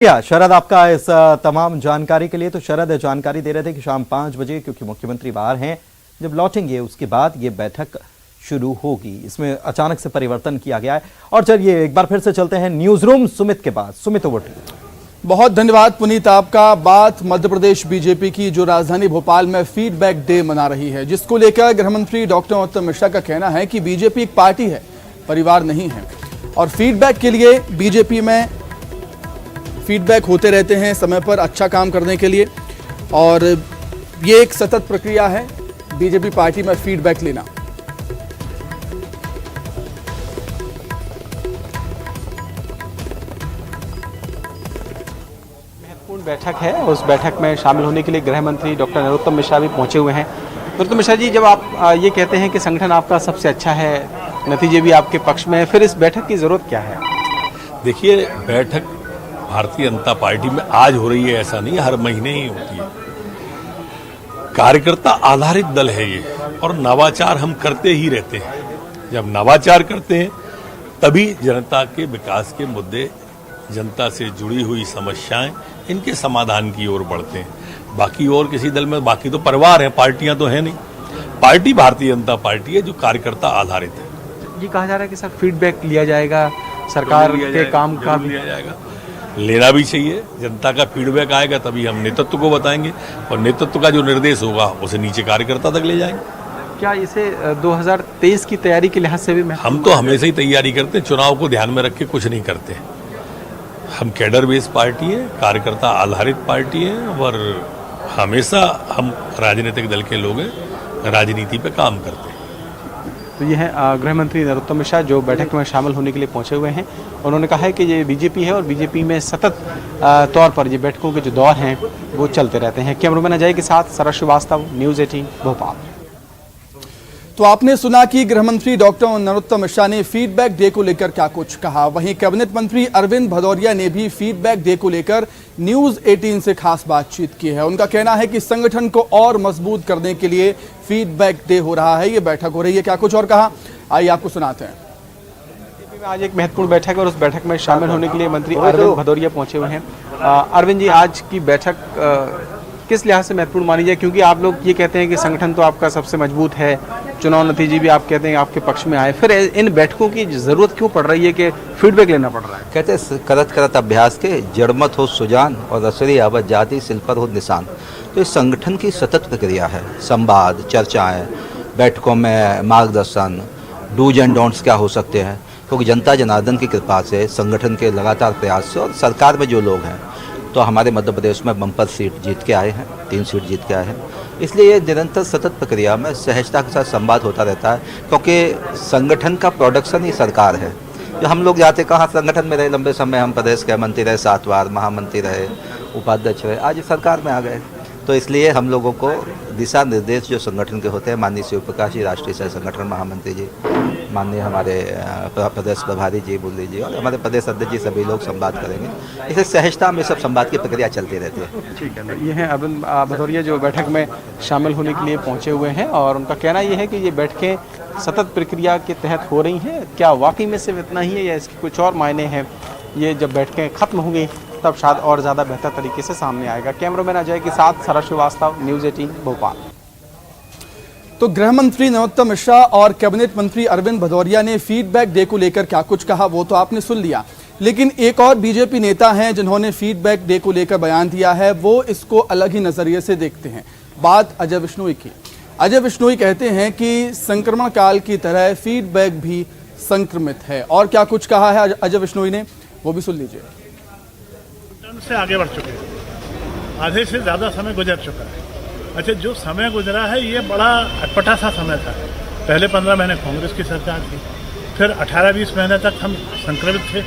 शरद आपका इस तमाम जानकारी के लिए। तो शरद जानकारी दे रहे थे कि शाम 5 बजे क्योंकि मुख्यमंत्री बाहर हैं, जब लौटेंगे उसके बाद ये बैठक शुरू होगी। इसमें अचानक से परिवर्तन किया गया है। और चलिए एक बार फिर से चलते हैं न्यूज रूम सुमित के पास। Sumit over to you. बहुत धन्यवाद पुनीत आपका। बात मध्य प्रदेश बीजेपी की जो राजधानी भोपाल में फीडबैक डे मना रही है, जिसको लेकर गृह मंत्री डॉक्टर नरोत्तम मिश्रा का कहना है कि बीजेपी एक पार्टी है, परिवार नहीं है। और फीडबैक के लिए बीजेपी में फीडबैक होते रहते हैं समय पर अच्छा काम करने के लिए, और ये एक सतत प्रक्रिया है बीजेपी पार्टी में फीडबैक लेना। महत्वपूर्ण बैठक है, उस बैठक में शामिल होने के लिए गृह मंत्री डॉक्टर नरोत्तम मिश्रा भी पहुंचे हुए हैं। नरोत्तम मिश्रा जी, जब आप ये कहते हैं कि संगठन आपका सबसे अच्छा है, नतीजे भी आपके पक्ष में है, फिर इस बैठक की जरूरत क्या है? देखिए, बैठक भारतीय जनता पार्टी में आज हो रही है ऐसा नहीं, हर महीने ही होती है। कार्यकर्ता आधारित दल है ये, और नवाचार हम करते ही रहते हैं। जब नवाचार करते हैं तभी जनता के विकास के मुद्दे, जनता से जुड़ी हुई समस्याएं, इनके समाधान की ओर बढ़ते हैं। बाकी और किसी दल में, बाकी तो परिवार है, पार्टियां तो है नहीं। पार्टी भारतीय जनता पार्टी है जो कार्यकर्ता आधारित है। ये कहा जा रहा है कि सर फीडबैक लिया जाएगा, सरकार के काम का लिया जाएगा, लेना भी चाहिए। जनता का फीडबैक आएगा तभी हम नेतृत्व को बताएंगे, और नेतृत्व का जो निर्देश होगा उसे नीचे कार्यकर्ता तक ले जाएंगे। क्या इसे 2023 की तैयारी के लिहाज से भी हम तो हमेशा ही तैयारी करते हैं, चुनाव को ध्यान में रख के कुछ नहीं करते। हम कैडर बेस पार्टी है, कार्यकर्ता आधारित पार्टी है, और हमेशा हम राजनीतिक दल के लोग हैं, राजनीति पे काम करते हैं। तो ये है गृह मंत्री नरोत्तम मिश्रा जो बैठक में शामिल होने के लिए पहुंचे हुए हैं। उन्होंने कहा है कि ये बीजेपी है और बीजेपी में सतत तौर पर ये बैठकों के जो दौर हैं वो चलते रहते हैं। कैमरामैन अजय के साथ सरस श्रीवास्तव, न्यूज़ 18 भोपाल। तो आपने सुना कि गृह मंत्री डॉक्टर नरोत्तम मिश्रा ने फीडबैक डे को लेकर क्या कुछ कहा। वहीं कैबिनेट मंत्री अरविंद भदौरिया ने भी फीडबैक डे को लेकर न्यूज़ 18 से खास बातचीत की है। उनका कहना है कि संगठन को और मजबूत करने के लिए फीडबैक डे हो रहा है, ये बैठक हो रही है। क्या कुछ और कहा, आइए आपको सुनाते हैं। आज एक महत्वपूर्ण बैठक है और उस बैठक में शामिल होने के लिए मंत्री अरविंद भदौरिया पहुंचे हुए हैं। अरविंद जी, आज की बैठक किस लिहाज से महत्वपूर्ण मानी जाए, क्योंकि आप लोग ये कहते हैं कि संगठन तो आपका सबसे मजबूत है, चुनाव नतीजे भी आप कहते हैं आपके पक्ष में आए, फिर इन बैठकों की जरूरत क्यों पड़ रही है कि फीडबैक लेना पड़ रहा है? कहते करत करत अभ्यास के जड़मत हो सुजान और रसरी आवत जाति सिल पर हो निशान। तो इस संगठन की सतत प्रक्रिया है, संवाद, चर्चाएं, बैठकों में मार्गदर्शन, डूज एंड डोंट्स क्या हो सकते हैं, क्योंकि जनता जनार्दन की कृपा से, संगठन के लगातार प्रयास से और सरकार में जो लोग हैं, तो हमारे मध्य प्रदेश में बम्पर सीट जीत के आए हैं, 3 सीट जीत के आए हैं। इसलिए ये निरंतर सतत प्रक्रिया में सहजता के साथ संवाद होता रहता है, क्योंकि संगठन का प्रोडक्शन ही सरकार है। जो हम लोग जाते कहाँ संगठन में रहे, लंबे समय हम प्रदेश के मंत्री रहे, 7 बार महामंत्री रहे, उपाध्यक्ष रहे, आज सरकार में आ गए। तो इसलिए हम लोगों को दिशा निर्देश जो संगठन के होते हैं, माननीय शिव प्रकाश जी राष्ट्रीय सह संगठन महामंत्री जी, माननीय हमारे प्रदेश प्रभारी जी मुरली जी और हमारे प्रदेश अध्यक्ष जी, सभी लोग संवाद करेंगे। इसे सहजता में सब संवाद की प्रक्रिया चलती रहती है। ठीक है, ये है अरविंद भदौरिया जो बैठक में शामिल होने के लिए पहुंचे हुए हैं, और उनका कहना यह है कि ये बैठकें सतत प्रक्रिया के तहत हो रही हैं। क्या वाकई में सिर्फ इतना ही है या इसके कुछ और मायने हैं? ये जब बैठकें खत्म होंगी तब शायद और ज़्यादा बेहतर तरीके से सामने आएगा। कैमरामैन अजय के साथ सरस श्रीवास्तव, न्यूज़ 18 भोपाल। तो गृह मंत्री नरोत्तम मिश्रा और कैबिनेट मंत्री अरविंद भदौरिया ने फीडबैक डे को लेकर क्या कुछ कहा वो तो आपने सुन लिया, लेकिन एक और बीजेपी नेता हैं जिन्होंने फीडबैक डे को लेकर बयान दिया है, वो इसको अलग ही नजरिए से देखते हैं। बात अजय विश्नोई की। अजय विश्नोई कहते हैं कि संक्रमण काल की तरह फीडबैक भी संक्रमित है, और क्या कुछ कहा है अजय विश्नोई ने वो भी सुन लीजिए। से आगे बढ़ चुके हैं, आधे से ज़्यादा समय गुजर चुका है। अच्छा, जो समय गुजरा है ये बड़ा अटपटा सा समय था। पहले 15 महीने कांग्रेस की सरकार थी, फिर 18-20 महीने तक हम संक्रमित थे,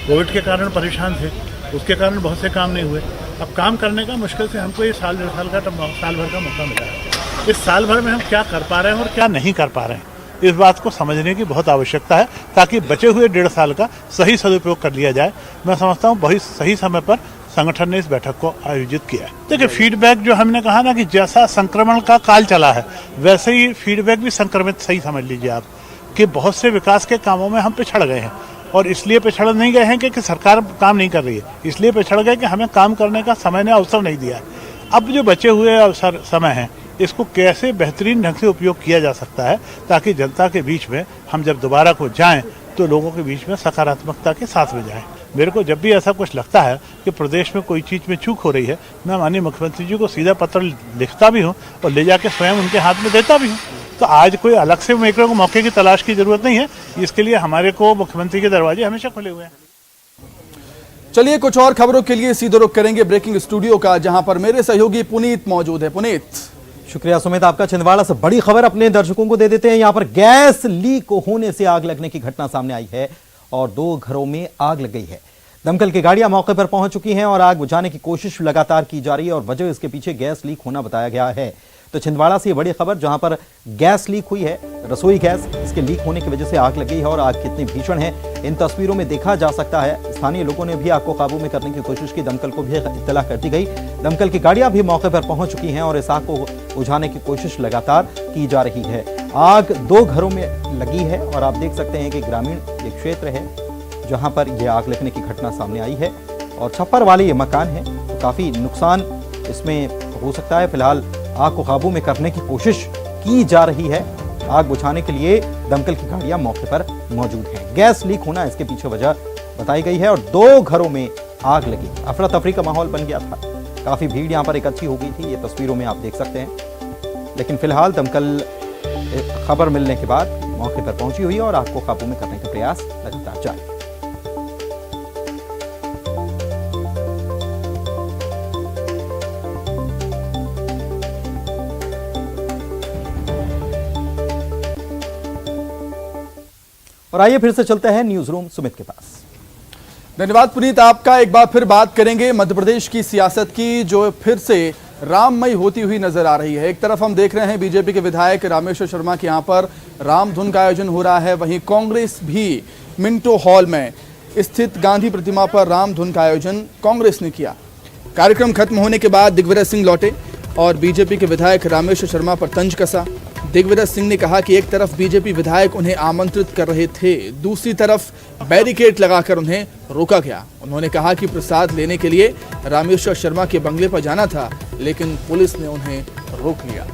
कोविड के कारण परेशान थे, उसके कारण बहुत से काम नहीं हुए। अब काम करने का मुश्किल से हमको ये साल भर का मौका मिला है। इस साल भर में हम क्या कर पा रहे हैं और क्या नहीं कर पा रहे हैं, इस बात को समझने की बहुत आवश्यकता है, ताकि बचे हुए 1.5 साल का सही सदुपयोग कर लिया जाए। मैं समझता हूँ बहुत सही समय पर संगठन ने इस बैठक को आयोजित किया है। देखिए, फीडबैक जो हमने कहा ना कि जैसा संक्रमण का काल चला है, वैसे ही फीडबैक भी संक्रमित, सही समझ लीजिए आप, कि बहुत से विकास के कामों में हम पिछड़ गए हैं। और इसलिए पिछड़ नहीं गए हैं कि सरकार काम नहीं कर रही है, इसलिए पिछड़ गए कि हमें काम करने का समय ने अवसर नहीं दिया। अब जो बचे हुए अवसर समय हैं, इसको कैसे बेहतरीन ढंग से उपयोग किया जा सकता है ताकि जनता के बीच में हम जब दोबारा को जाएं तो लोगों के बीच में सकारात्मकता के साथ में जाएं। मेरे को जब भी ऐसा कुछ लगता है कि प्रदेश में कोई चीज़ में चूक हो रही है, मैं माननीय मुख्यमंत्री जी को सीधा पत्र लिखता भी हूँ और ले जाके स्वयं उनके हाथ में देता भी हूँ। तो आज कोई अलग से मेरे को मौके की तलाश की जरूरत नहीं है, इसके लिए हमारे को मुख्यमंत्री के दरवाजे हमेशा खुले हुए हैं। चलिए कुछ और खबरों के लिए सीधे रुख करेंगे ब्रेकिंग स्टूडियो का, जहां पर मेरे सहयोगी पुनीत मौजूद है। पुनीत। शुक्रिया सुमित, आपका छिंदवाड़ा से बड़ी खबर अपने दर्शकों को दे देते हैं। यहां पर गैस लीक होने से आग लगने की घटना सामने आई है और 2 घरों में आग लग गई है। दमकल की गाड़ियां मौके पर पहुंच चुकी हैं और आग बुझाने की कोशिश लगातार की जा रही है और वजह इसके पीछे गैस लीक होना बताया गया है। तो छिंदवाड़ा से ये बड़ी खबर, जहां पर गैस लीक हुई है, रसोई गैस, इसके लीक होने की वजह से आग लग गई है और आग कितनी भीषण है इन तस्वीरों में देखा जा सकता है। स्थानीय लोगों ने भी आग को काबू में करने की कोशिश की, दमकल को भी इत्तला कर दी गई। दमकल की गाड़ियां भी मौके पर पहुंच चुकी हैं और इस आग को बुझाने की कोशिश लगातार की जा रही है। आग 2 घरों में लगी है और आप देख सकते हैं कि ग्रामीण ये क्षेत्र है जहां पर यह आग लगने की घटना सामने आई है और छप्पर वाले ये मकान है, तो काफी नुकसान इसमें हो सकता है। फिलहाल आग को काबू में करने की कोशिश की जा रही है। आग बुझाने के लिए दमकल की गाड़ियां मौके पर मौजूद हैं। गैस लीक होना इसके पीछे वजह बताई गई है और 2 घरों में आग लगी। अफरा तफरी का माहौल बन गया था, काफी भीड़ यहां पर इकट्ठी हो गई थी, ये तस्वीरों में आप देख सकते हैं। लेकिन फिलहाल दमकल खबर मिलने के बाद मौके पर पहुंची हुई है और आग को काबू में करने का प्रयास लगातार जारी है। और आइए फिर से चलते हैं न्यूज रूम सुमित के पास। धन्यवाद पुनीत आपका। एक बार फिर बात करेंगे मध्य प्रदेश की सियासत की, जो फिर से राममय होती हुई नजर आ रही है। एक तरफ हम देख रहे हैं बीजेपी के विधायक रामेश्वर शर्मा के यहाँ पर रामधुन का आयोजन हो रहा है, वहीं कांग्रेस भी मिंटो हॉल में स्थित गांधी प्रतिमा पर रामधुन का आयोजन कांग्रेस ने किया। कार्यक्रम खत्म होने के बाद दिग्विजय सिंह लौटे और बीजेपी के विधायक रामेश्वर शर्मा पर तंज कसा। दिग्विजय सिंह ने कहा कि एक तरफ बीजेपी विधायक उन्हें आमंत्रित कर रहे थे, दूसरी तरफ बैरिकेड लगाकर उन्हें रोका गया। उन्होंने कहा कि प्रसाद लेने के लिए रामेश्वर शर्मा के बंगले पर जाना था, लेकिन पुलिस ने उन्हें रोक लिया।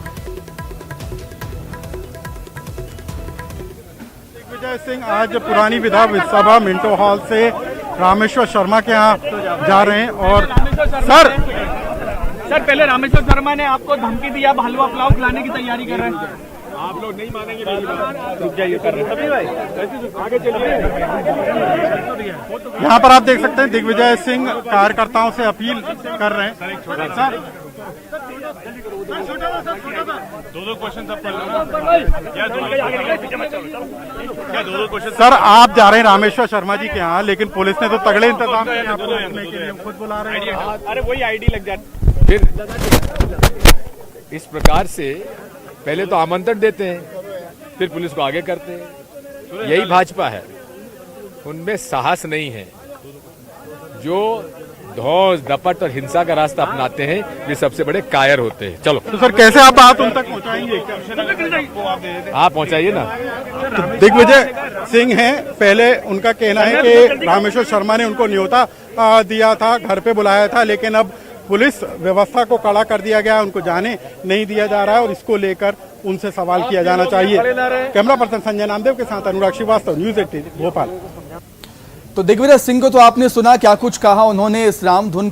दिग्विजय सिंह आज पुरानी विधानसभा मिंटो हॉल से रामेश्वर शर्मा के यहाँ जा रहे हैं और सर पहले रामेश्वर शर्मा ने आपको धमकी दी, आप हलवा पुलाव खिलाने की तैयारी कर रहे हैं। आप लोग नहीं मानेंगे, रुक जाइए, कर रहे हैं भाई, आगे चलिए। यहाँ पर आप देख सकते हैं दिग्विजय सिंह कार्यकर्ताओं से अपील कर रहे हैं। सर दो क्वेश्चन सब कर लो। सर आप जा रहे हैं रामेश्वर शर्मा जी के यहाँ, लेकिन पुलिस ने तो तगड़े इंतजाम किए आपको रोकने के लिए, खुद बुला रहे हैं। अरे वही आईडी लग जाती। फिर इस प्रकार से पहले तो आमंत्रण देते हैं, फिर पुलिस को आगे करते हैं। यही भाजपा है, उनमें साहस नहीं है। जो धौंस दपट और हिंसा का रास्ता अपनाते हैं, वे सबसे बड़े कायर होते हैं। चलो तो सर कैसे आप बात उन तक पहुँचाएंगे? आप पहुंचाइए ना। तो दिग्विजय सिंह हैं, पहले उनका कहना है कि रामेश्वर शर्मा ने उनको न्योता दिया था, घर पे बुलाया था, लेकिन अब पुलिस व्यवस्था को कड़ा कर दिया गया, उनको जाने नहीं दिया जा रहा है और इसको लेकर उनसे सवाल किया जाना चाहिए। कैमरा पर्सन संजय नामदेव के साथ अनुराग श्रीवास्तव, न्यूज़ 18 भोपाल। तो दिग्विजय सिंह को तो आपने सुना क्या कुछ कहा उन्होंने इस रामधुन